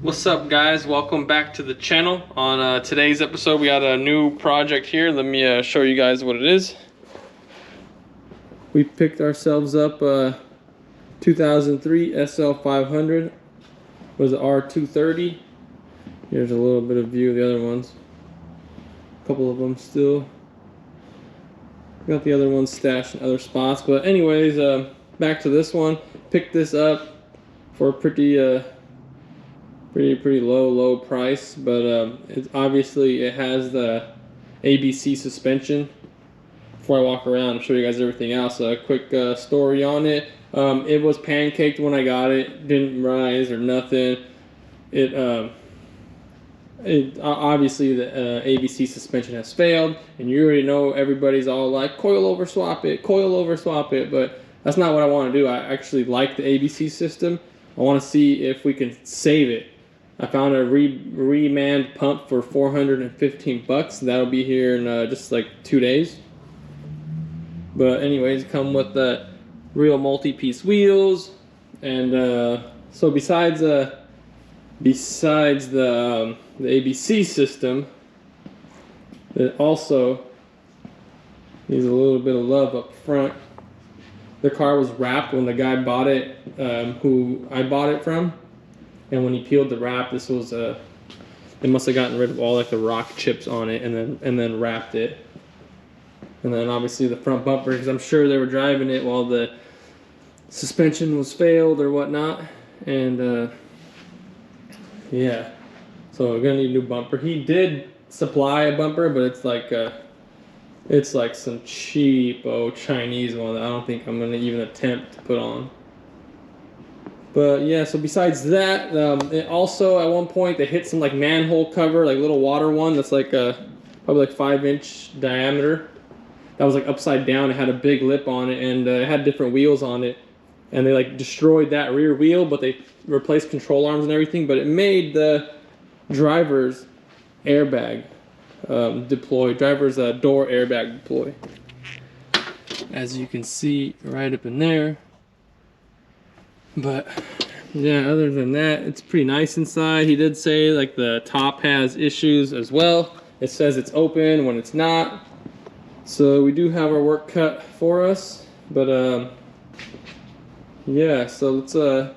What's up, guys? Welcome back to the channel. On today's episode we got a new project here. Let me show you guys what it is. We picked ourselves up a 2003 SL500. Was it R230. Here's a little bit of view of the other ones. A couple of them still. Got the other ones stashed in other spots, but anyways, back to this one. Picked this up for a pretty low price, but it's obviously it has the ABC suspension. Before I walk around and show you guys everything else, a quick story on it. It was pancaked when I got it. Didn't rise or nothing. It obviously the ABC suspension has failed, and you already know everybody's all like coil over swap it, but that's not what I want to do. I actually like the ABC system. I want to see if we can save it. I found a reman pump for 415 bucks. That'll be here in just like 2 days. But anyways, come with the real multi-piece wheels, and so besides the ABC system, it also needs a little bit of love up front. The car was wrapped when the guy bought it, who I bought it from. And when he peeled the wrap, this was they must have gotten rid of all like the rock chips on it, and then wrapped it. And then obviously the front bumper, because I'm sure they were driving it while the suspension was failed or whatnot. And yeah, so we're gonna need a new bumper. He did supply a bumper, but it's like some cheap Chinese one that I don't think I'm gonna even attempt to put on. But yeah, so besides that, it also at one point they hit some like manhole cover, like little water one that's like probably like 5-inch diameter. That was like upside down. It had a big lip on it, and it had different wheels on it. And they like destroyed that rear wheel, but they replaced control arms and everything. But it made the driver's airbag deploy, driver's door airbag deploy. As you can see right up in there. But yeah, other than that, it's pretty nice inside. He did say like the top has issues as well. It says it's open when it's not. So we do have our work cut for us. But yeah, so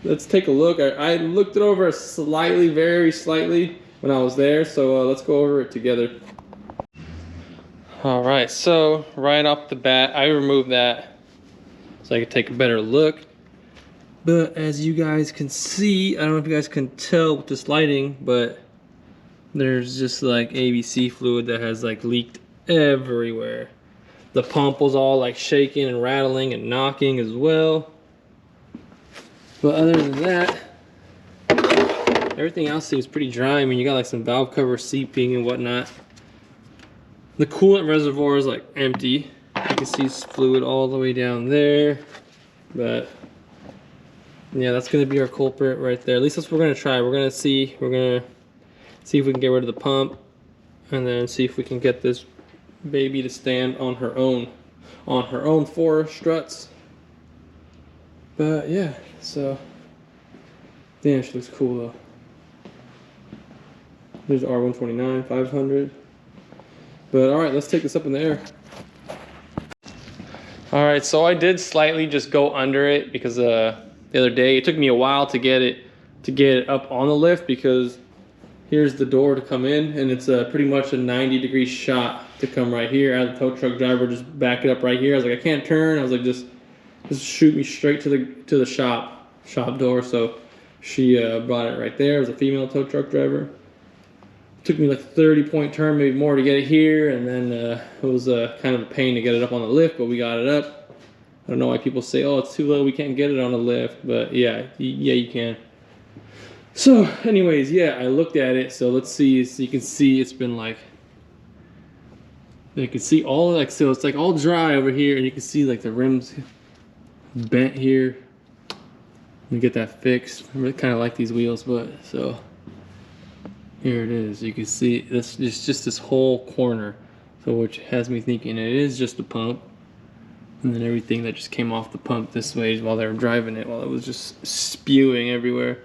let's take a look. I looked it over very slightly when I was there. So let's go over it together. All right, so right off the bat, I removed that so I could take a better look. But as you guys can see, I don't know if you guys can tell with this lighting, but there's just like ABC fluid that has like leaked everywhere. The pump was all like shaking and rattling and knocking as well. But other than that, everything else seems pretty dry. I mean, you got like some valve cover seeping and whatnot. The coolant reservoir is like empty. You can see fluid all the way down there. But yeah, that's gonna be our culprit right there. At least that's what we're gonna try. We're gonna see if we can get rid of the pump, and then see if we can get this baby to stand on her own 4 struts. But yeah, so damn, she looks cool though. There's R129 500. But all right, let's take this up in the air. All right, so I did slightly just go under it because the other day it took me a while to get it up on the lift, because here's the door to come in, and it's pretty much a 90-degree shot to come right here. I had the tow truck driver just back it up right here. I was like, I can't turn. I was like, just shoot me straight to the shop door. So she brought it right there. It was a female tow truck driver. It took me like a 30-point turn, maybe more, to get it here, and then it was kind of a pain to get it up on the lift, but we got it up. I don't know why people say, oh, it's too low, we can't get it on the lift, but yeah, you can. So anyways, yeah, I looked at it, so let's see. So you can see it's been like, you can see all like, so it's like all dry over here, and you can see like the rims bent here. Let me get that fixed. I really kind of like these wheels, but so here it is. You can see this is just this whole corner, so which has me thinking it is just a pump. And then everything that just came off the pump this way while they were driving it, while it was just spewing everywhere.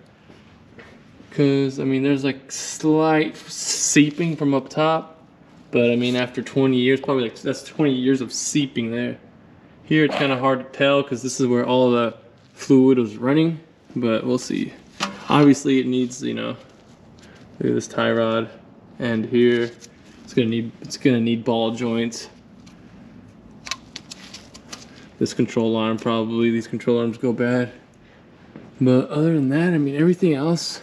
because I mean there's like slight seeping from up top, but I mean after 20 years, probably like that's 20 years of seeping there. Here it's kind of hard to tell because this is where all the fluid was running, but we'll see. Obviously it needs, you know, look at this tie rod, and here it's gonna need ball joints. This control arm, probably these control arms go bad. But other than that, I mean everything else.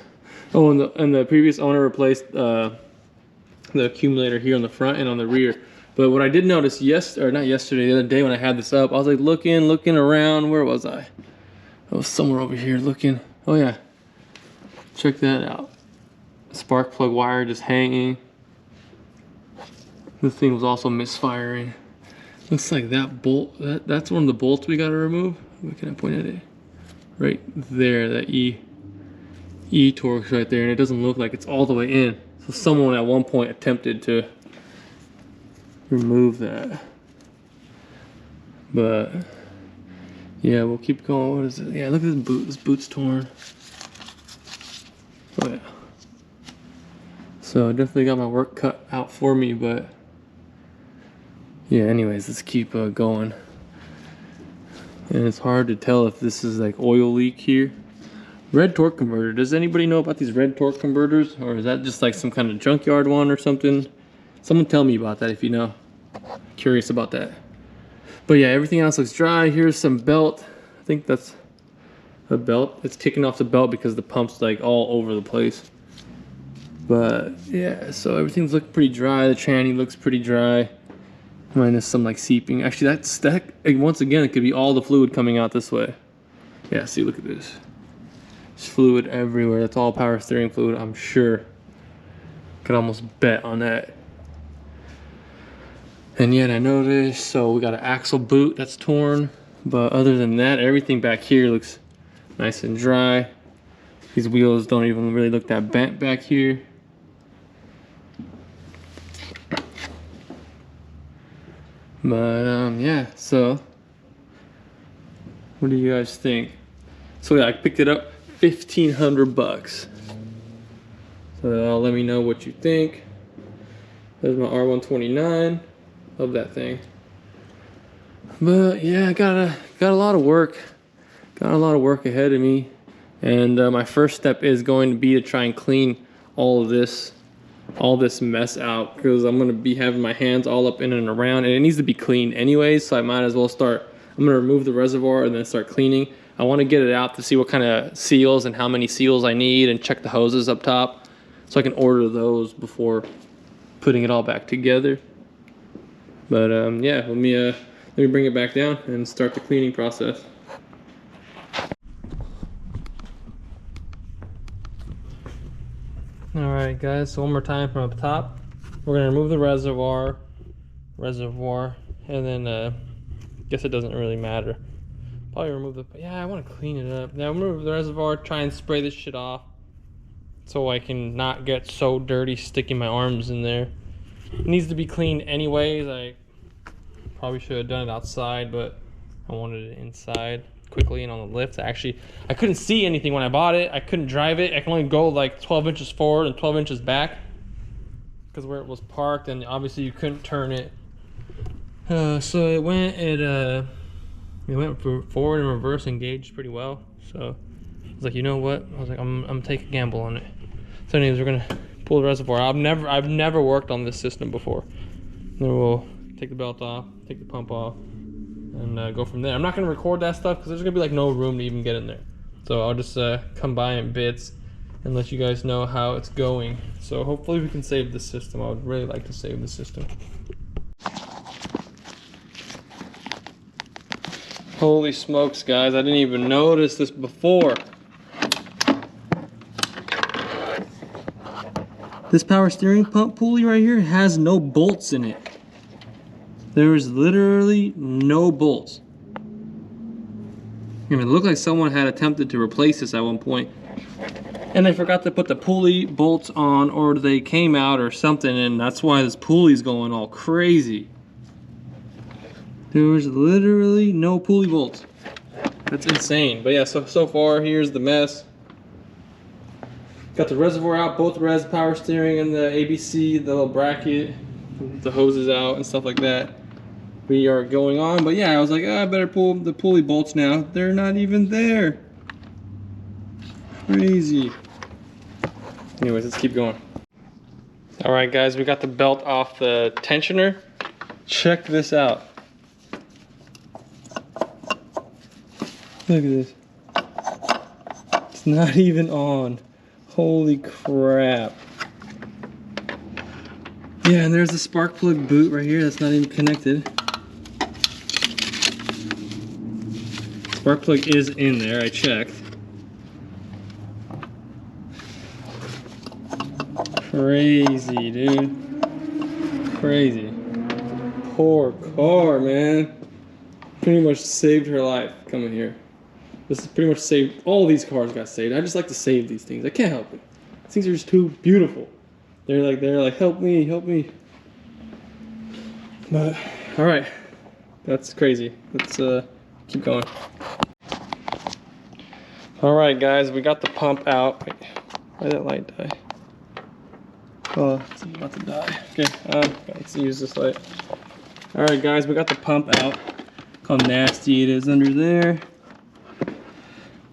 Oh, and the previous owner replaced the accumulator here on the front and on the rear. But what I did notice not yesterday, the other day when I had this up, I was like looking around. Where was I? I was somewhere over here looking. Oh yeah, check that out. Spark plug wire just hanging. This thing was also misfiring. Looks like that bolt, that's one of the bolts we gotta remove. Where can I point at it? Right there, that E-Torx right there, and it doesn't look like it's all the way in. So someone at one point attempted to remove that. But yeah, we'll keep going. What is it? Yeah, look at this boot. This boot's torn. Oh yeah. So definitely got my work cut out for me, but yeah, anyways, let's keep going. And it's hard to tell if this is like oil leak here. Red torque converter. Does anybody know about these red torque converters? Or is that just like some kind of junkyard one or something? Someone tell me about that if you know. Curious about that. But yeah, everything else looks dry. Here's some belt. I think that's a belt. It's kicking off the belt because the pump's like all over the place. But yeah, so everything's looking pretty dry. The tranny looks pretty dry. Minus some like seeping. Actually, once again, it could be all the fluid coming out this way. Yeah, see, look at this. There's fluid everywhere. That's all power steering fluid, I'm sure. Could almost bet on that. And yet I noticed, so we got an axle boot that's torn. But other than that, everything back here looks nice and dry. These wheels don't even really look that bent back here. But yeah, so what do you guys think? So yeah, I picked it up, 1,500 bucks. So let me know what you think. There's my R129. Love that thing. But yeah, I got a lot of work. Got a lot of work ahead of me. And my first step is going to be to try and clean all this mess out, because I'm going to be having my hands all up in and around, and it needs to be cleaned anyways, so I might as well start. I'm going to remove the reservoir and then start cleaning. I want to get it out to see what kind of seals and how many seals I need, and check the hoses up top so I can order those before putting it all back together. But yeah, let me bring it back down and start the cleaning process. Alright guys, so one more time from up top. We're going to remove the reservoir, and then guess it doesn't really matter. Probably remove the, yeah, I want to clean it up. Now remove the reservoir, try and spray this shit off so I can not get so dirty sticking my arms in there. It needs to be cleaned anyways. I probably should have done it outside, but I wanted it inside quickly and on the lift. I couldn't see anything when I bought it. I couldn't drive it. I can only go like 12 inches forward and 12 inches back because where it was parked, and obviously you couldn't turn it. So it went forward and reverse engaged pretty well. So I was like, you know what? I was like, I'm taking a gamble on it. So anyways, we're gonna pull the reservoir. I've never worked on this system before. Then we'll take the belt off, take the pump off, and go from there. I'm not gonna record that stuff because there's gonna be like no room to even get in there. So I'll just come by in bits and let you guys know how it's going. So hopefully we can save the system. I would really like to save the system. Holy smokes, guys, I didn't even notice this before. This power steering pump pulley right here has no bolts in it. There is literally no bolts. I mean, it looked like someone had attempted to replace this at one point, and they forgot to put the pulley bolts on, or they came out or something, and that's why this pulley's going all crazy. There was literally no pulley bolts. That's insane. But yeah, so far here's the mess. Got the reservoir out, both res, power steering, and the ABC, the little bracket, the hoses out and stuff like that. We are going on, but yeah, I was like, oh, I better pull the pulley bolts now. They're not even there. Crazy. Anyways, let's keep going. All right, guys, we got the belt off the tensioner. Check this out. Look at this. It's not even on. Holy crap. Yeah, and there's the spark plug boot right here that's not even connected. Spark plug is in there, I checked. Crazy, dude. Crazy. Poor car, man. Pretty much saved her life coming here. This is pretty much saved. All these cars got saved. I just like to save these things. I can't help it. These things are just too beautiful. They're like, help me, help me. But all right, that's crazy. Let's keep going. All right, guys, we got the pump out. Wait, why did that light die? Oh, it's about to die. Okay, let's use this light. All right, guys, we got the pump out. Look how nasty it is under there.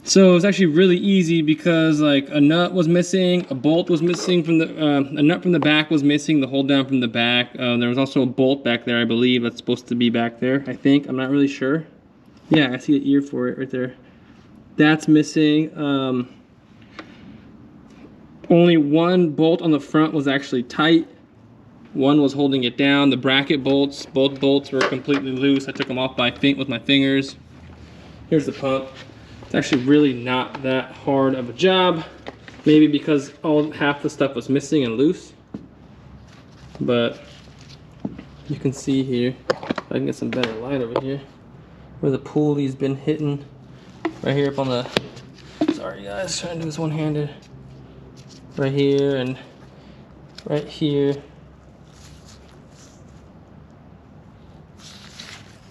So it's actually really easy because like a nut was missing, a bolt was missing from the, a nut from the back was missing, the hold down from the back. There was also a bolt back there, I believe, that's supposed to be back there, I think. I'm not really sure. Yeah, I see an ear for it right there. That's missing. Only one bolt on the front was actually tight. One was holding it down. The bracket bolts, both bolts were completely loose. I took them off with my fingers. Here's the pump. It's actually really not that hard of a job. Maybe because half the stuff was missing and loose. But you can see here, if I can get some better light over here, where the pulley's been hitting. Right here up on the, sorry guys, trying to do this one-handed. Right here and right here.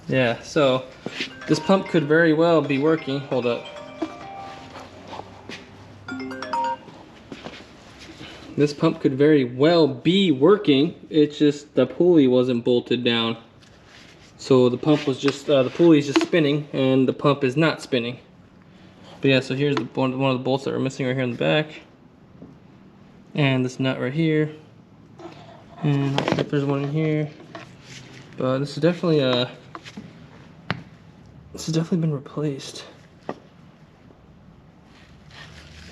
Yeah, so this pump could very well be working. Hold up. This pump could very well be working. It's just the pulley wasn't bolted down. So the pump was just, the pulley is just spinning and the pump is not spinning. But yeah, so here's one of the bolts that were missing right here in the back. And this nut right here. And I'm not sure if there's one in here. But this is definitely this has definitely been replaced.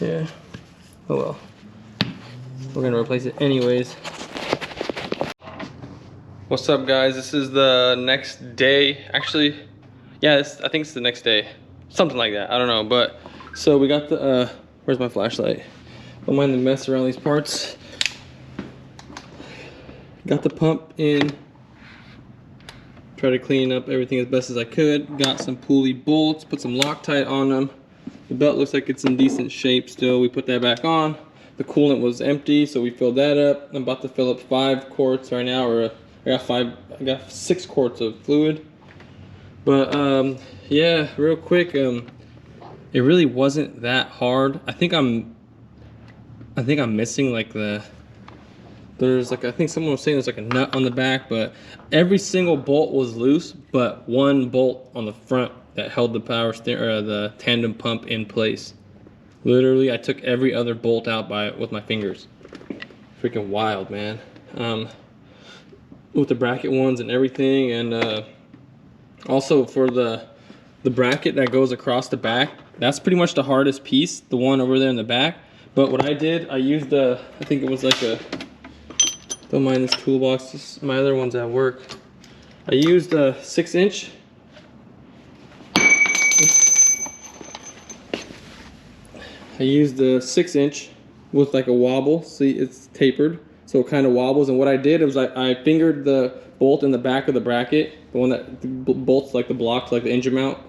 Yeah. Oh well. We're gonna replace it anyways. What's up, guys? This is the next day. Actually, yeah, I think it's the next day. Something like that. I don't know. But so we got the where's my flashlight? Don't mind the mess around these parts. Got the pump in. Try to clean up everything as best as I could. Got some pulley bolts, put some Loctite on them. The belt looks like it's in decent shape still. We put that back on. The coolant was empty, so we filled that up. I'm about to fill up 5 quarts right now, or I got 6 quarts of fluid. But yeah, real quick, it really wasn't that hard. I think I'm missing like there's like, I think someone was saying there's like a nut on the back, but every single bolt was loose, but one bolt on the front that held the the tandem pump in place. Literally, I took every other bolt out with my fingers. Freaking wild, man. With the bracket ones and everything, and also for the bracket that goes across the back, that's pretty much the hardest piece, the one over there in the back. But what I did, I used I think it was like a, don't mind this toolbox, my other one's at work. I used a 6-inch. I used the 6-inch with like a wobble. See, it's tapered, so it kind of wobbles. And what I did was I fingered the bolt in the back of the bracket, the one that bolts like the blocks, like the engine mount.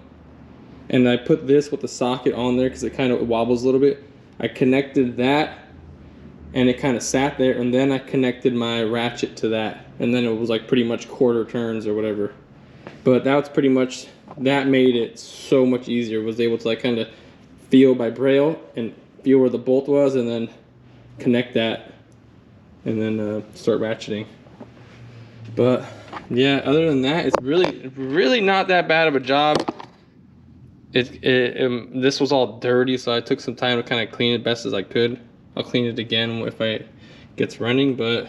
And I put this with the socket on there because it kind of wobbles a little bit. I connected that, and it kind of sat there, and then I connected my ratchet to that, and then it was like pretty much quarter turns or whatever. But that was pretty much, that made it so much easier. Was able to like kind of feel by braille and feel where the bolt was, and then connect that and then start ratcheting. But yeah, other than that, it's really not that bad of a job. This was all dirty, so I took some time to kind of clean it best as I could. I'll clean it again if it gets running, but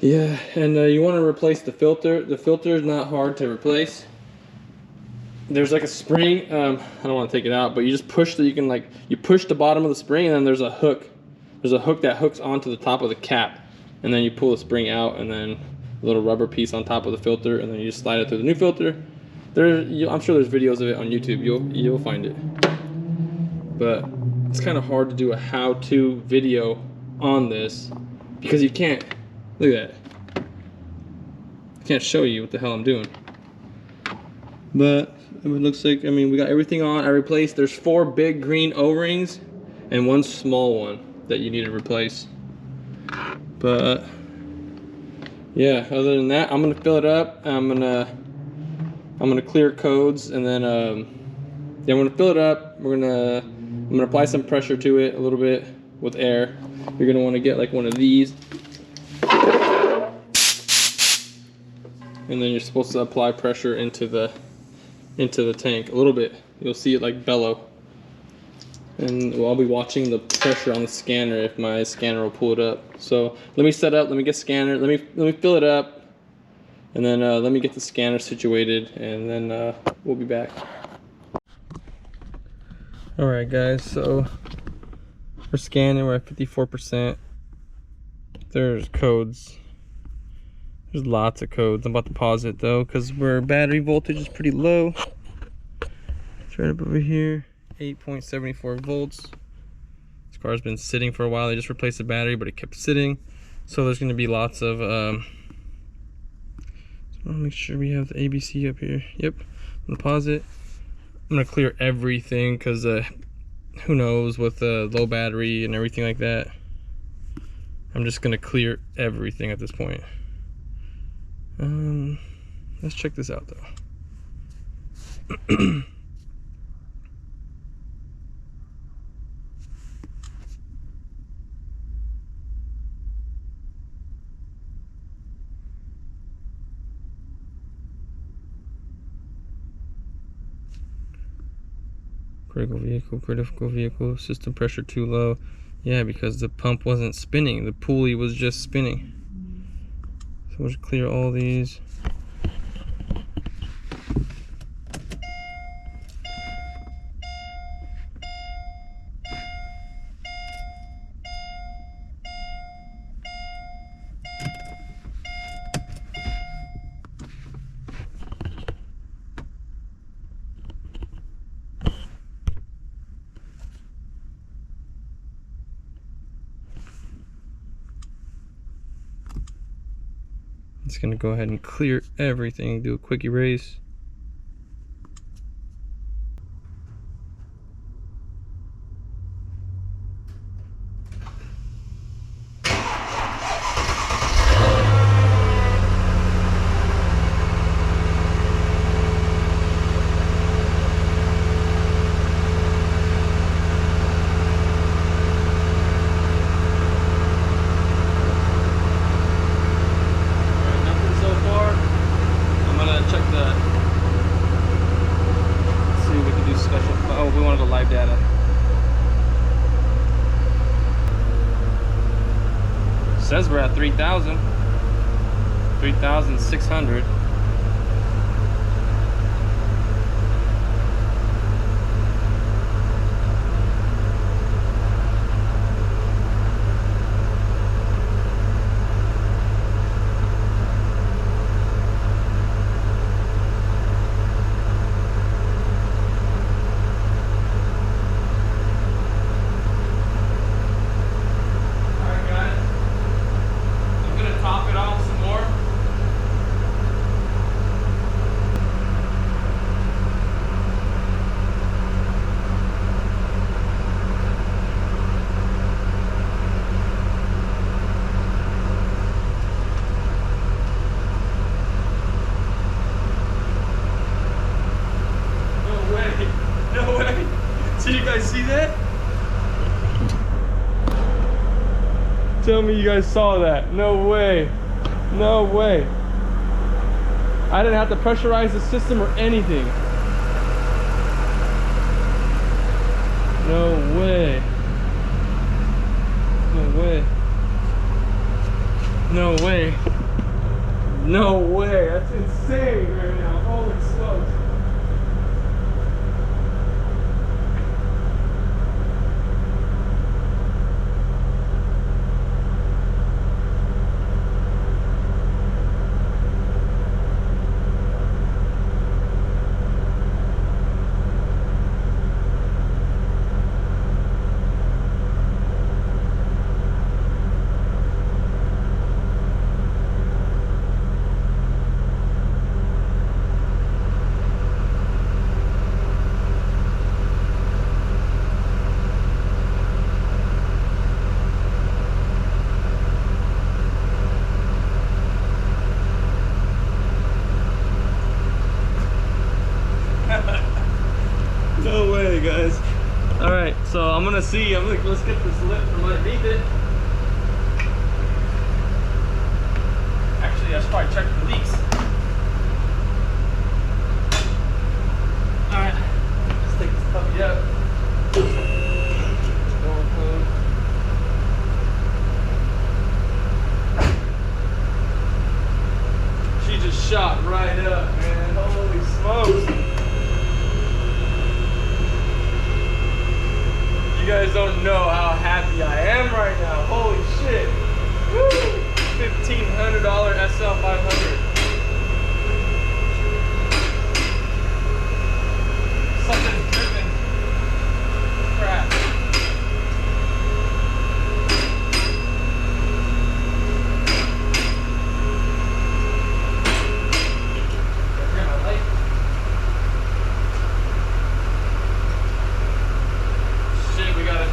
yeah. And you want to replace the filter. The filter is not hard to replace. There's like a spring. I don't want to take it out, but you just push you push the bottom of the spring, and then there's a hook. There's a hook that hooks onto the top of the cap, and then you pull the spring out, and then a little rubber piece on top of the filter, and then you just slide it through the new filter. I'm sure there's videos of it on YouTube. You'll find it. But it's kind of hard to do a how-to video on this because you can't. Look at that. I can't show you what the hell I'm doing. But it looks like, I mean, we got everything on. I replaced. There's 4 big green O-rings and 1 small one that you need to replace. But yeah, other than that, I'm gonna fill it up. I'm gonna clear codes, and then yeah, I'm gonna fill it up. I'm gonna apply some pressure to it a little bit with air. You're gonna want to get like one of these, and then you're supposed to apply pressure into the tank a little bit. You'll see it like bellow. And I'll be watching the pressure on the scanner if my scanner will pull it up. So let me set up. Let me get scanner. Let me fill it up. And then let me get the scanner situated, and then we'll be back. Alright guys, so we're scanning, we're at 54%. There's codes. There's lots of codes. I'm about to pause it though, because our battery voltage is pretty low. It's right up over here, 8.74 volts. This car's been sitting for a while. They just replaced the battery, but it kept sitting. So there's gonna be lots of I'll make sure we have the ABC up here. Yep. I'm gonna pause it. I'm gonna clear everything because who knows with the low battery and everything like that. I'm just gonna clear everything at this point. Let's check this out though. Critical vehicle, system pressure too low. Yeah, because the pump wasn't spinning, the pulley was just spinning. So we'll just clear all these. It's gonna go ahead and clear everything, do a quick erase. Data. Says we're at 3,600. Tell me you guys saw that. No way. No way. I didn't have to pressurize the system or anything. No way. No way. No way. No way. That's insane right now. Holy smokes. No way, guys. All right, so I'm gonna see. Let's get this lit from underneath it. Actually, I should probably check the leaks. All right, let's take this puppy up. Door code. She just shot right up, man. Holy smokes. You guys don't know how happy I am right now. Holy shit. Woo! $1,500 SL500. Something's dripping. Crap.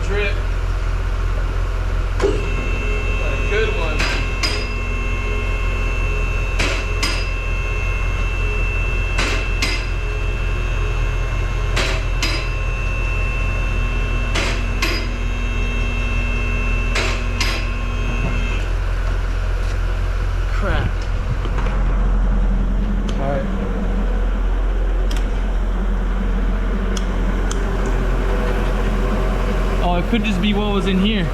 Drip. Got a good one. Crap. All right. Oh, it could just be what was in here.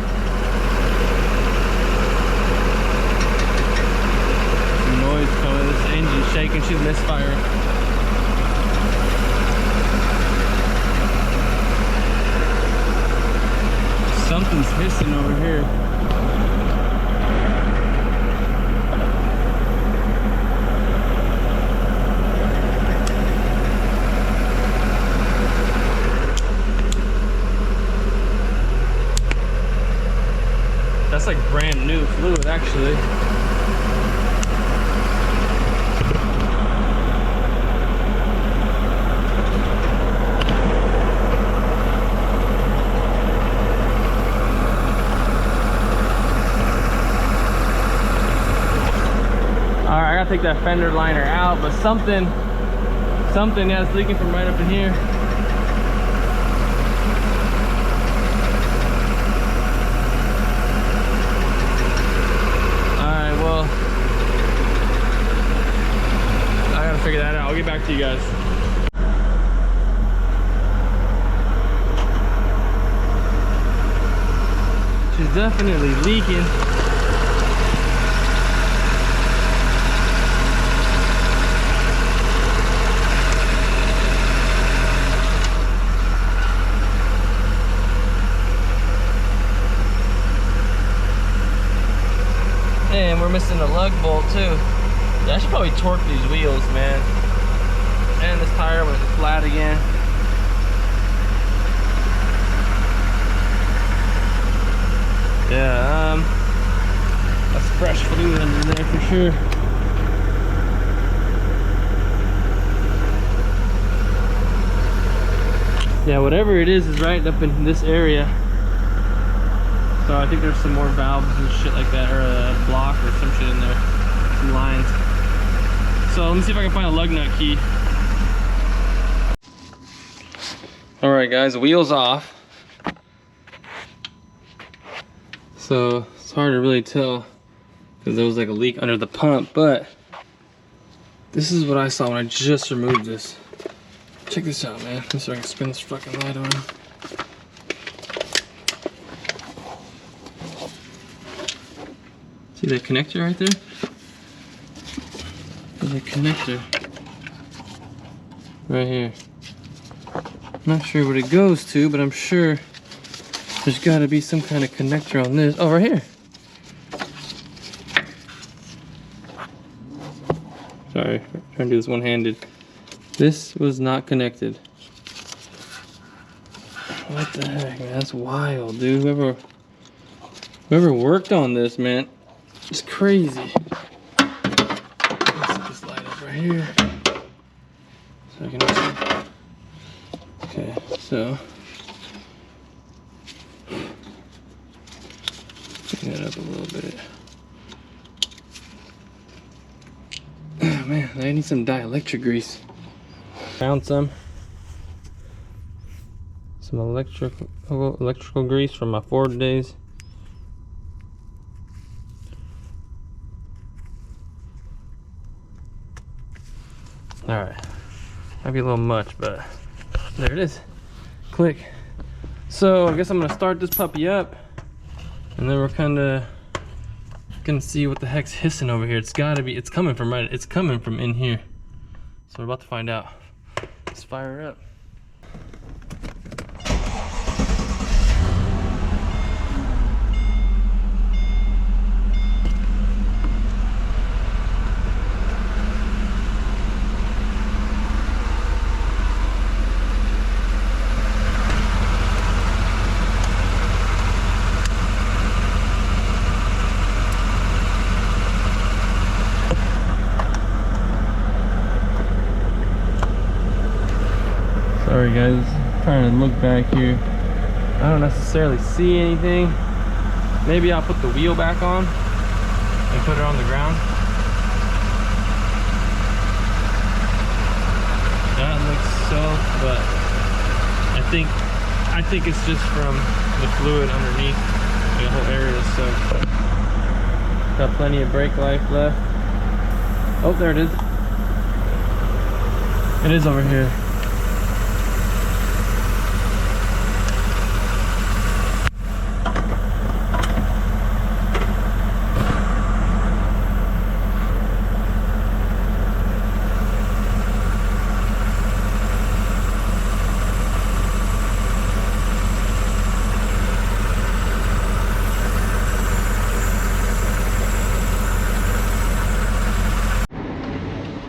Some noise coming. This engine's shaking. She's misfiring. Something's hissing over here. That's like brand new fluid, actually. All right, I gotta take that fender liner out, but something that's leaking from right up in here. Figure that out. I'll get back to you guys. She's definitely leaking. And we're missing a lug bolt too. Yeah, I should probably torque these wheels, man. And this tire was flat again. Yeah, that's fresh fluid under there for sure. Yeah, whatever it is right up in this area. So I think there's some more valves and shit like that, or a block or some shit in there, some lines. So let me see if I can find a lug nut key. All right, guys, wheels off. So it's hard to really tell because there was like a leak under the pump, but this is what I saw when I just removed this. Check this out, man. Let me see if I can spin this fucking light on. See that connector right there? There's a connector right here. Not sure what it goes to, but I'm sure there's got to be some kind of connector on this. Oh, right here. Sorry, I'm trying to do this one-handed. This was not connected. What the heck, man? That's wild, dude. Whoever worked on this, man, it's crazy. Let's set this light up right here. So I can see. Okay, so clean that up a little bit. Oh man, I need some dielectric grease. Found some electrical grease from my Ford days. All right, might be a little much, but there it is. Click. So I guess I'm gonna start this puppy up, and then we're kind of gonna see what the heck's hissing over here. It's coming from in here. So we're about to find out. Let's fire her up. Sorry guys, trying to look back here. I don't necessarily see anything. Maybe I'll put the wheel back on and put it on the ground. That looks so, but I think it's just from the fluid underneath. The whole area is soaked. Got plenty of brake life left. Oh, there it is. It is over here.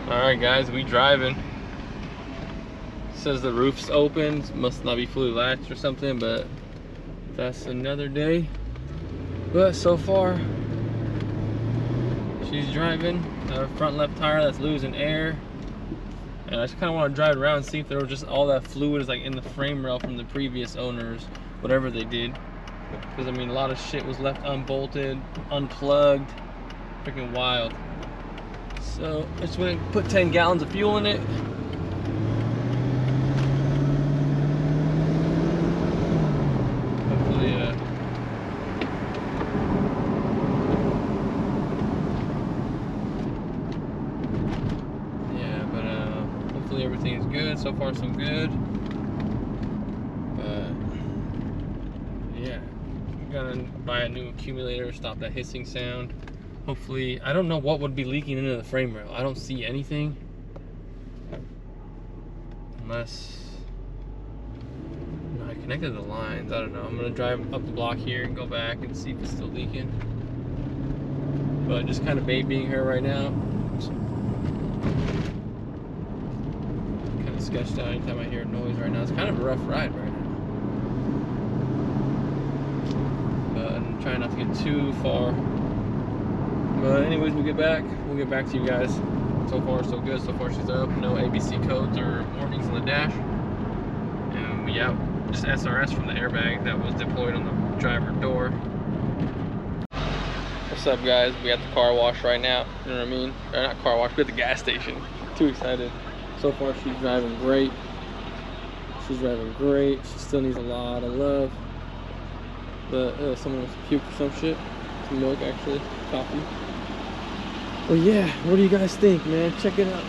Alright guys, we driving. Says the roof's open, must not be fully latched or something, but that's another day. But so far, she's driving. Our front left tire that's losing air. And I just kind of want to drive around and see if there was just all that fluid is like in the frame rail from the previous owners, whatever they did. Because I mean, a lot of shit was left unbolted, unplugged, freaking wild. So I just went and put 10 gallons of fuel in it. Hopefully, yeah, but hopefully everything is good. So far, so good. But yeah, I'm gonna buy a new accumulator, stop that hissing sound. Hopefully, I don't know what would be leaking into the frame rail. I don't see anything. Unless I connected the lines. I don't know. I'm gonna drive up the block here and go back and see if it's still leaking. But just kind of babying her right now. Kind of sketched out anytime I hear a noise right now. It's kind of a rough ride right now. But I'm trying not to get too far. But anyways, we'll get back to you guys. So far so good. So far she's up. No ABC codes or warnings on the dash. And we out. Just SRS from the airbag that was deployed on the driver door. What's up guys? We at the car wash right now. You know what I mean? Or not car wash, we're at the gas station. Too excited. So far she's driving great. She's driving great. She still needs a lot of love. Someone was puke or some shit. Some milk, actually. Coffee. Well, yeah. What do you guys think, man? Check it out.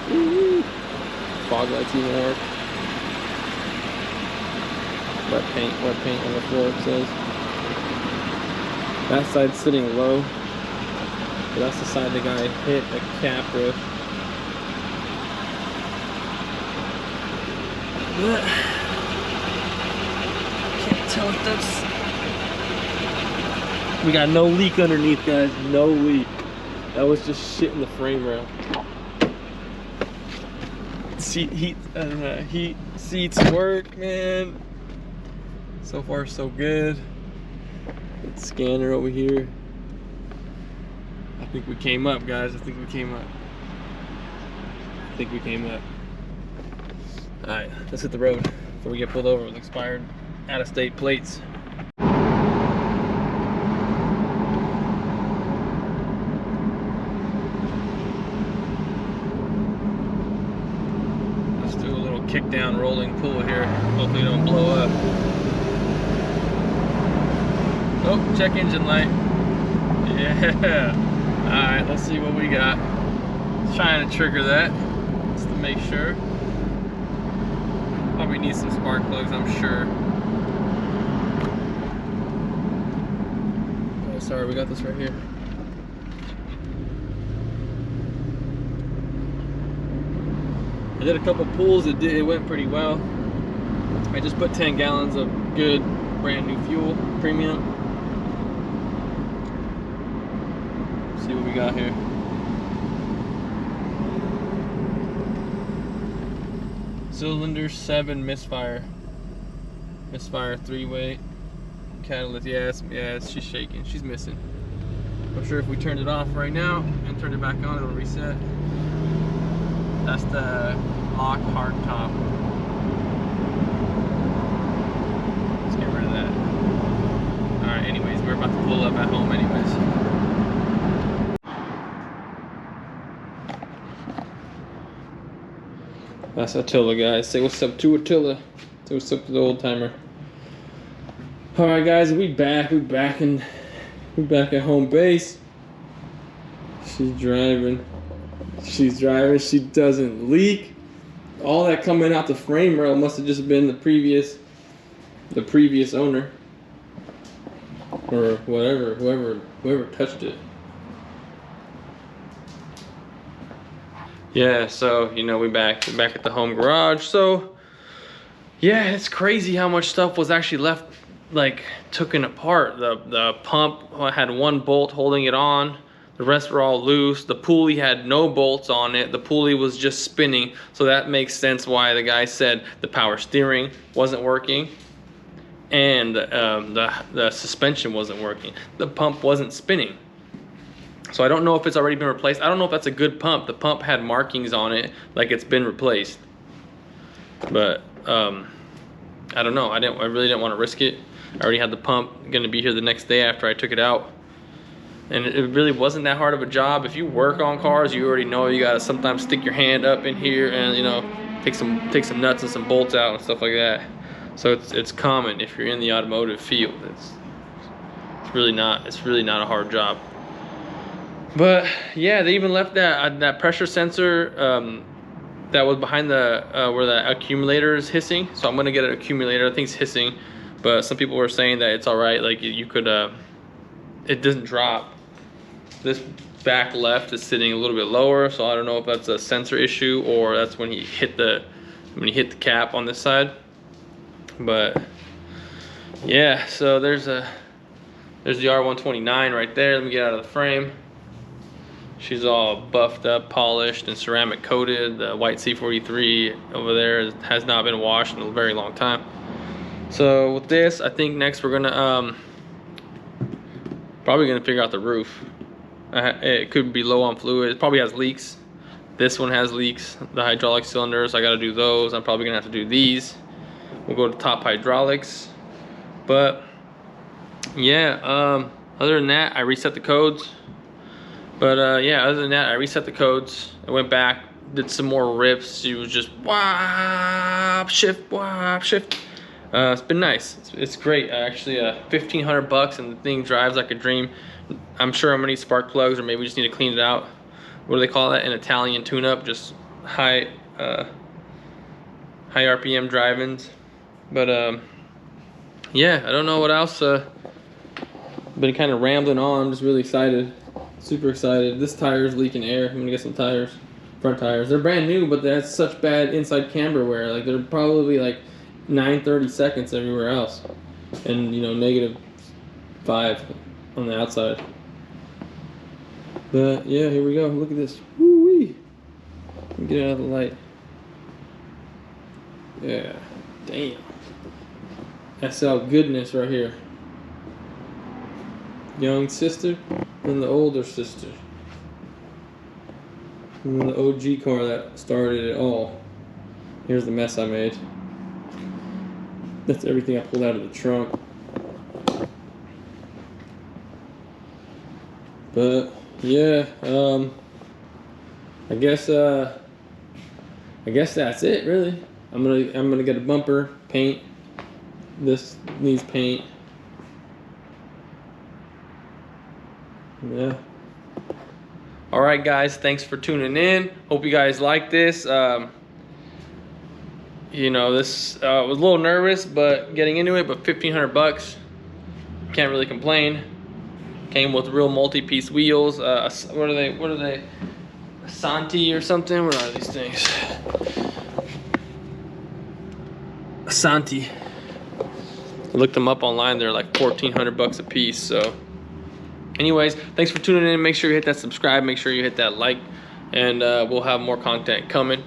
Woo-hoo. Fog lights even work. Wet paint on the floor, it says. That side's sitting low. But that's the side the guy hit the cap with. Can't tell if that's... We got no leak underneath, guys. No leak. That was just shit in the frame rail. Heat seats work, man. So far, so good. Scanner over here. I think we came up, guys. I think we came up. Alright, let's hit the road before we get pulled over with expired out-of-state plates. Let's do a little kick down rolling pull here. Hopefully it don't blow up. Oh, check engine light. Yeah. Alright, let's see what we got. Trying to trigger that just to make sure. Probably need some spark plugs, I'm sure. Oh, sorry, we got this right here. I did a couple pulls, it went pretty well. I just put 10 gallons of good brand new fuel, premium. See what we got here. Cylinder 7 misfire. Misfire 3-way. Catalyst, yeah, she's shaking. She's missing. I'm sure if we turned it off right now and turned it back on, it'll reset. That's the lock hard top. Let's get rid of that. Alright, anyways, we're about to pull up at home anyways. That's Attila, guys. Say what's up to Attila. Say what's up to the old timer. Alright, guys, we back at home base. She's driving. She doesn't leak. All that coming out the frame rail must have just been the previous owner. Or whatever, whoever touched it. Yeah, so you know, we're back at the home garage. So yeah, it's crazy how much stuff was actually left, like taken apart. The pump had one bolt holding it on, the rest were all loose. The pulley had no bolts on it, the pulley was just spinning. So that makes sense why the guy said the power steering wasn't working and the suspension wasn't working. The pump wasn't spinning. So I don't know if it's already been replaced. I don't know if that's a good pump. The pump had markings on it like it's been replaced. But I don't know. I really didn't want to risk it. I already had the pump gonna be here the next day after I took it out. And it really wasn't that hard of a job. If you work on cars, you already know you gotta sometimes stick your hand up in here and, you know, take some nuts and some bolts out and stuff like that. So it's common if you're in the automotive field. It's really not a hard job. But yeah, they even left that pressure sensor that was behind the where the accumulator is hissing. So I'm gonna get an accumulator. I think it's hissing, but some people were saying that it's all right. Like you could, it doesn't drop. This back left is sitting a little bit lower, so I don't know if that's a sensor issue or that's when he hit the cap on this side. But yeah, so there's the R129 right there. Let me get out of the frame. She's all buffed up, polished, and ceramic coated. The white C43 over there has not been washed in a very long time. So with this, I think next we're gonna probably gonna figure out the roof. It could be low on fluid. It probably has leaks. This one has leaks. The hydraulic cylinders, I gotta do those. I'm probably gonna have to do these. We'll go to top hydraulics. But yeah, other than that, I reset the codes. But yeah, other than that, I reset the codes. I went back, did some more rips. She was just whop, shift, whop, shift. It's been nice. It's great. Actually, 1,500 bucks, and the thing drives like a dream. I'm sure I'm gonna need spark plugs, or maybe we just need to clean it out. What do they call that? An Italian tune-up, just high RPM drive-ins. But yeah, I don't know what else. Been kind of rambling on. I'm just really excited, super excited. This tire is leaking air. I'm gonna get some tires, front tires. They're brand new, but they have such bad inside camber wear. Like they're probably like 9/32 everywhere else, and you know -5 on the outside. But yeah, here we go. Look at this. Woo wee. Get it out of the light. Yeah, damn. SL goodness right here. Young sister and the older sister. And the OG car that started it all. Here's the mess I made. That's everything I pulled out of the trunk. But yeah, I guess that's it really. I'm gonna get a bumper, paint. This needs paint. Yeah. All right, guys. Thanks for tuning in. Hope you guys like this. You know, this was a little nervous, but getting into it. But 1,500 bucks, can't really complain. Came with real multi-piece wheels. What are they? Santi or something? What are these things? Santi. I looked them up online. They're like 1,400 bucks a piece. So, anyways, thanks for tuning in. Make sure you hit that subscribe. Make sure you hit that like, and we'll have more content coming.